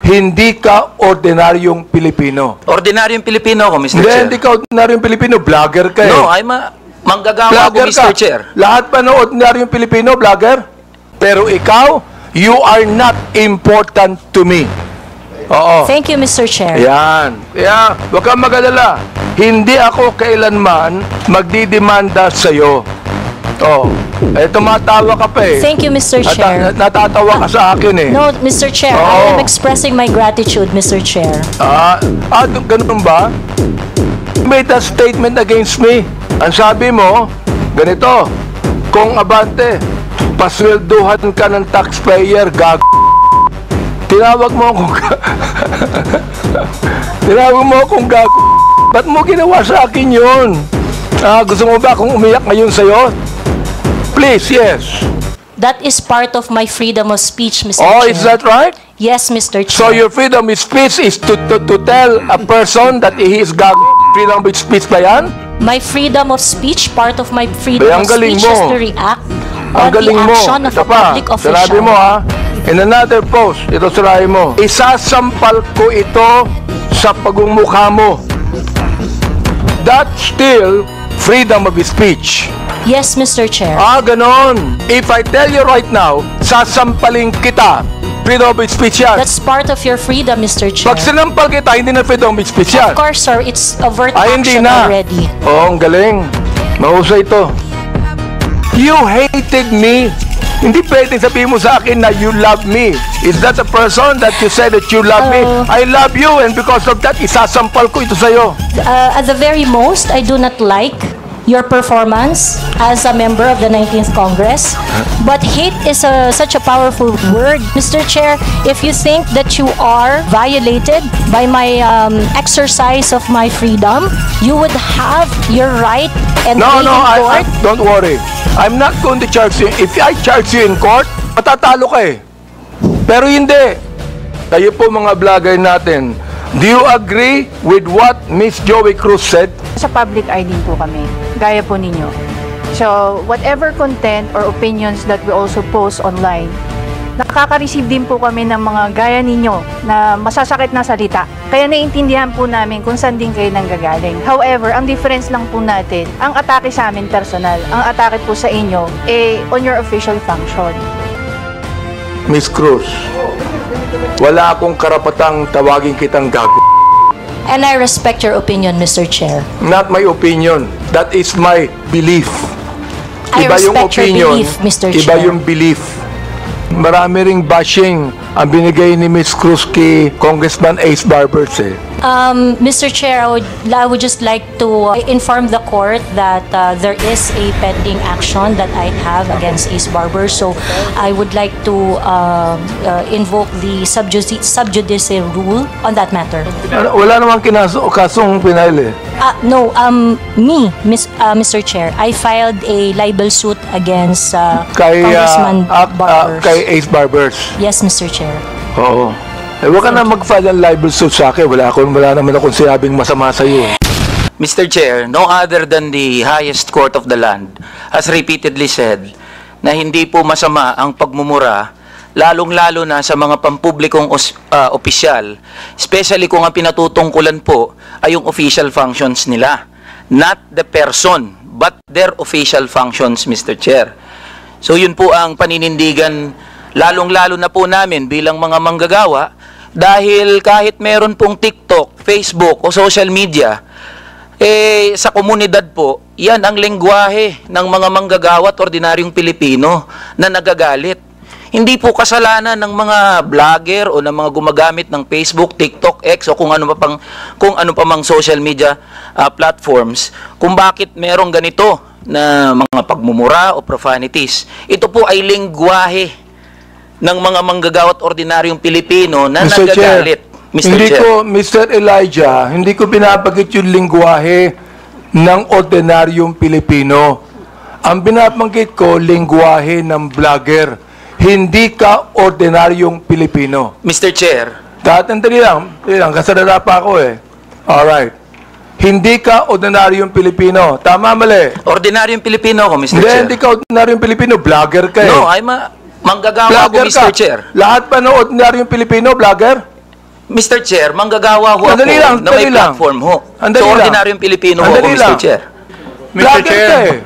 hindi ka ordinaryong Pilipino. Ordinaryong Pilipino ako, Mr. Chair. Hindi ka ordinaryong Pilipino. Vlogger ka eh. No, I'm a manggagawa ako, Mr. Chair. Lahat pa ng ordinaryong Pilipino, vlogger. Pero ikaw, you are not important to me. Oo. Thank you, Mr. Chair. Yan. Kaya, huwag kang mag-alala. Hindi ako kailanman magdidemanda sa'yo. Oh, tumatawa ka pa eh. Thank you, Mr. Chair. Natatawa ka sa akin eh. No, Mr. Chair, I am expressing my gratitude, Mr. Chair. Ganun ba? You made a statement against me. Ang sabi mo, ganito, kung abante, paswelduhan ka ng taxpayer, gag... Tinawag mo akong... Tinawag mo akong gag... Ba't mo ginawa sa akin yun? Gusto mo ba akong umiyak ngayon sa'yo? Please, yes. That is part of my freedom of speech, Mr. Chair. Oh, is that right? Yes, Mr. Chair. So your freedom of speech is to tell a person that he is gag... Freedom of speech ba yan? My freedom of speech, part of my freedom Ang of galing speech mo. is to react Ang on the galing mo. action of Ito a public pa, official. sinabi mo ha, in another post, ito sinabi mo, isasampal ko ito sa pagmumukha mo. That's still freedom of speech. Yes, Mr. Chair. Ganon. If I tell you right now, sasampalin kita, freedom of speech yan. That's part of your freedom, Mr. Chair. Pag sinampal kita, hindi na freedom of speech yan. Of course, sir, it's overt Hindi action na. already. Ang galing. Mahusay ito. You hated me. Hindi pwedeng sabihin mo sa akin na you love me. Is that the person that you said that you love me? I love you, and because of that, isasampal ko ito sa'yo. At the very most, I do not like your performance as a member of the 19th Congress. But hate is such a powerful word, Mr. Chair. If you think that you are violated by my exercise of my freedom, you would have your right and No, be in court. don't worry. I'm not going to charge you. If I charge you in court, matatalo ka eh. Pero hindi. Kayo po mga vlogger natin, do you agree with what Miss Joey Cruz said? Sa public eye din po kami, gaya po ninyo. So, whatever content or opinions that we also post online, nakaka-receive din po kami ng mga gaya ninyo na masasakit na salita. Kaya naiintindihan po namin kung saan din kayo nanggagaling. However, ang difference lang po natin, ang atake sa amin personal, ang atake po sa inyo, on your official function. Miss Cruz, wala akong karapatang tawagin kitang gago. And I respect your opinion, Mr. Chair. Not my opinion. That is my belief. I Iba yung respect your opinion, belief, Mr. iba Chair. yung belief. Marami ring bashing ang binigay ni Miss Cruz kay Congressman Ace Barbers eh. Mr. Chair, I would just like to inform the court that there is a pending action that I have against Ace Barber. So I would like to invoke the sub judice rule on that matter. Wala namang kasong pinail eh. No, Mr. Chair, I filed a libel suit against Congressman Barber. Kay Ace Barbers. Yes, Mr. Chair. Oo. Huwag ka na mag-file ng libel suit sa akin. Wala naman akong sinabing masama sa iyo. Mr. Chair, no other than the highest court of the land has repeatedly said na hindi po masama ang pagmumura, lalong-lalo na sa mga pampublikong opisyal, especially kung ang pinatutungkulan po ay yung official functions nila. Not the person, but their official functions, Mr. Chair. So yun po ang paninindigan, lalong-lalo na po namin bilang mga manggagawa, dahil kahit meron pong TikTok, Facebook o social media, sa komunidad po, yan ang lengguwahe ng mga manggagawa at ordinaryong Pilipino na nagagalit. Hindi po kasalanan ng mga vlogger o ng mga gumagamit ng Facebook, TikTok, X o kung ano pa mang social media platforms kung bakit merong ganito na mga pagmumura o profanities. Ito po ay lengguwahe ng mga manggagawa at ordinaryong Pilipino na Mr. Chair. nagagalit. Mr. Elijah, hindi ko binabagit yung lingwahe ng ordinaryong Pilipino. Ang binabanggit ko, lingwahe ng vlogger. Hindi ka ordinaryong Pilipino. Mr. Chair. Tatandali lang, kasalala pa ako eh. Alright. Hindi ka ordinaryong Pilipino. Tama, mali? Ordinaryong Pilipino ako, Mr. Chair. Hindi ka ordinaryong Pilipino. Vlogger ka eh. No, I'm a manggagawa ako, Mr. Chair. Lahat pa ng ordinaryong Pilipino, vlogger? Mr. Chair, manggagawa ho Sandali ako lang, na may sandali lang. platform ho. Sandali So, lang. ordinaryong Pilipino ho ako, Sandali Mr. lang. Chair. Vlogger ka eh.